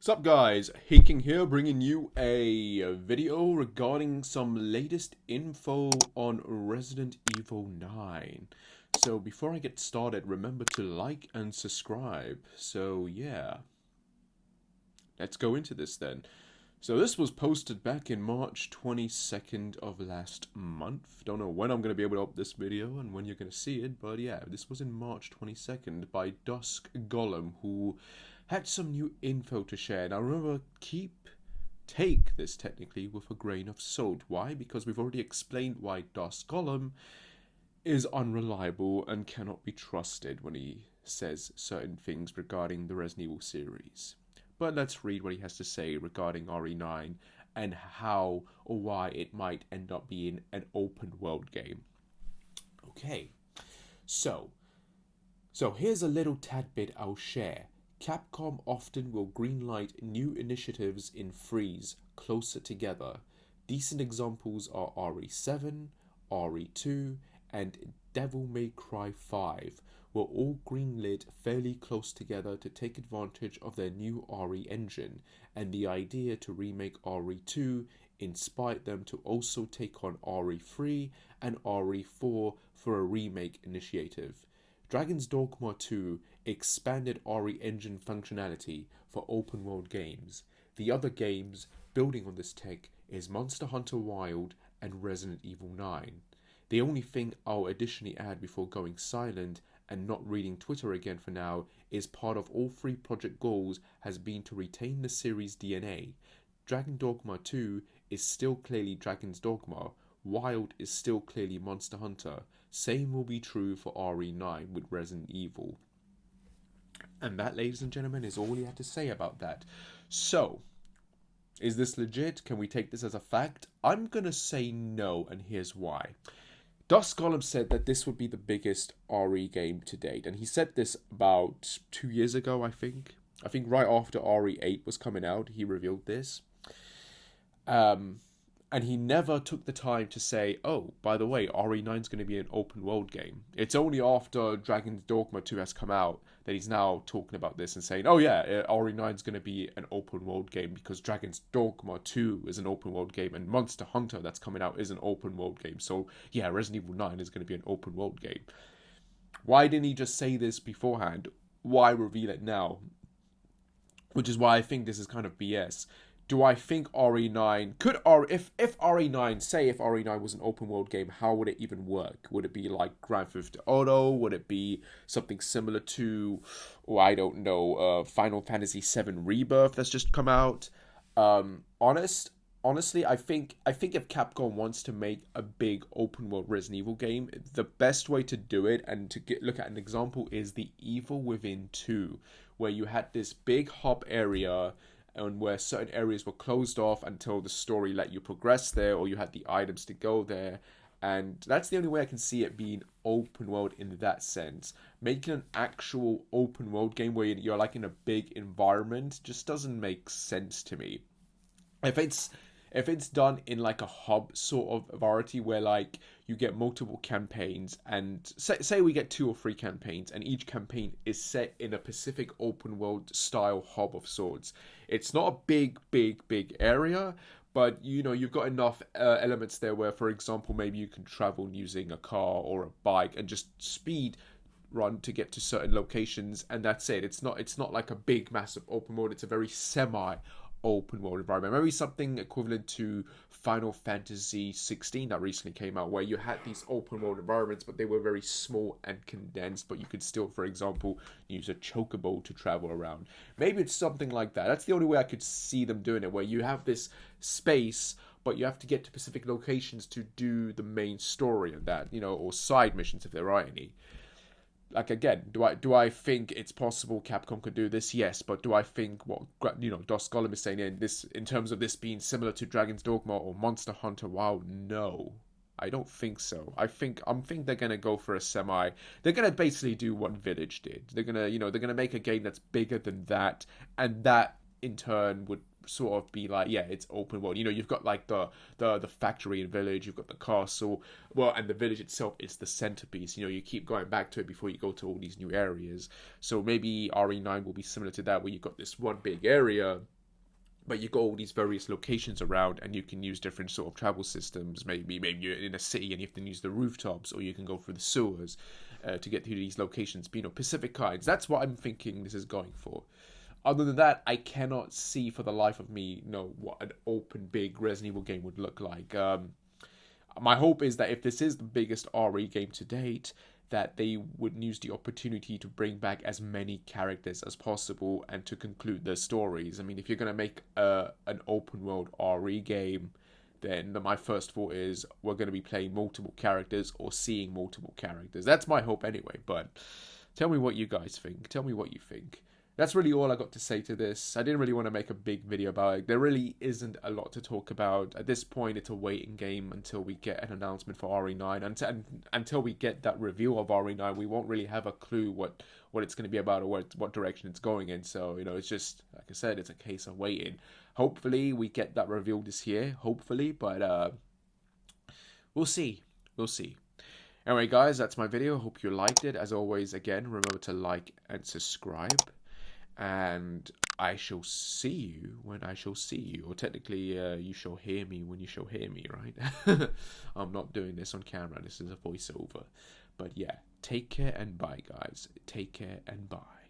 Sup guys, Haking here bringing you a video regarding some latest info on Resident Evil 9. So before I get started, remember to like and subscribe. So yeah, let's go into this then. So this was posted back in March 22nd of last month. Don't know when I'm going to be able to upload this video and when you're going to see it, but yeah, this was in March 22nd by Dusk Golem, who had some new info to share. Now remember, take this technically with a grain of salt. Why? Because we've already explained why Dusk Golem is unreliable and cannot be trusted when he says certain things regarding the Resident Evil series. But let's read what he has to say regarding RE9 and how or why it might end up being an open world game. Okay, so here's a little tad bit I'll share. Capcom often will greenlight new initiatives in threes closer together. Decent examples are RE7, RE2, and Devil May Cry 5 were all greenlit fairly close together to take advantage of their new RE engine, and the idea to remake RE2 inspired them to also take on RE3 and RE4 for a remake initiative. Dragon's Dogma 2 expanded RE engine functionality for open world games. The other games building on this tech is Monster Hunter Wilds and Resident Evil 9. The only thing I'll additionally add before going silent and not reading Twitter again for now is part of all three project goals has been to retain the series DNA. Dragon Dogma 2 is still clearly Dragon's Dogma, Wild is still clearly Monster Hunter. Same will be true for RE9 with Resident Evil. And that, ladies and gentlemen, is all he had to say about that. So, is this legit? Can we take this as a fact? I'm gonna say no, and here's why. Dusk Golem said that this would be the biggest RE game to date, and he said this about 2 years ago, I think. I think right after RE8 was coming out, he revealed this. And he never took the time to say, oh, by the way, RE9 is going to be an open world game. It's only after Dragon's Dogma 2 has come out that he's now talking about this and saying, oh yeah, RE9 is going to be an open world game because Dragon's Dogma 2 is an open world game and Monster Hunter that's coming out is an open world game. So yeah, Resident Evil 9 is going to be an open world game. Why didn't he just say this beforehand? Why reveal it now? Which is why I think this is kind of BS. Do I think RE9 could if RE9 was an open world game, how would it even work? Would it be like Grand Theft Auto? Would it be something similar to, I don't know, Final Fantasy VII Rebirth that's just come out? Honestly, I think if Capcom wants to make a big open world Resident Evil game, the best way to do it and to look at an example is the Evil Within 2, where you had this big hub area and where certain areas were closed off until the story let you progress there or you had the items to go there. And that's the only way I can see it being open world in that sense. Making an actual open world game where you're like in a big environment just doesn't make sense to me. If it's done in like a hub sort of variety where like you get multiple campaigns and say we get 2 or 3 campaigns and each campaign is set in a specific open world style hub of sorts. It's not a big area, but you know you've got enough elements there where, for example, maybe you can travel using a car or a bike and just speed run to get to certain locations, and that's it. It's not like a big massive open world. It's a very semi open world environment. Maybe something equivalent to Final Fantasy 16 that recently came out, where you had these open world environments, but they were very small and condensed, but you could still, for example, use a chocobo to travel around. Maybe it's something like that. That's the only way I could see them doing it, where you have this space, but you have to get to specific locations to do the main story of that, or side missions if there are any. Like, again, do I think it's possible Capcom could do this? Yes, but do I think what Dusk Golem is saying in terms of this being similar to Dragon's Dogma or Monster Hunter Wild? No, I don't think so. I think they're gonna go for a semi. They're gonna basically do what Village did. They're gonna make a game that's bigger than that, and that in turn would sort of be like, yeah, it's open world. You know, you've got like the factory and village, you've got the castle, well, and the village itself is the centerpiece. You know, you keep going back to it before you go to all these new areas. So maybe RE9 will be similar to that, where you've got this one big area, but you've got all these various locations around, and you can use different sort of travel systems. Maybe you're in a city and you have to use the rooftops, or you can go through the sewers to get to these locations. But, you know, Pacific kinds. That's what I'm thinking this is going for. Other than that, I cannot see for the life of me, what an open, big Resident Evil game would look like. My hope is that if this is the biggest RE game to date, that they would use the opportunity to bring back as many characters as possible and to conclude their stories. I mean, if you're going to make an open world RE game, then my first thought is we're going to be playing multiple characters or seeing multiple characters. That's my hope anyway, but tell me what you guys think. Tell me what you think. That's really all I got to say to this. I didn't really want to make a big video about it. There really isn't a lot to talk about. At this point, it's a waiting game until we get an announcement for RE9. Until we get that reveal of RE9, we won't really have a clue what it's going to be about or what direction it's going in. So, you know, it's just, like I said, it's a case of waiting. Hopefully, we get that reveal this year. Hopefully, but we'll see. We'll see. Anyway, guys, that's my video. Hope you liked it. As always, again, remember to like and subscribe. And I shall see you when I shall see you. Or technically, you shall hear me when you shall hear me, right? I'm not doing this on camera. This is a voiceover. But yeah, take care and bye, guys. Take care and bye.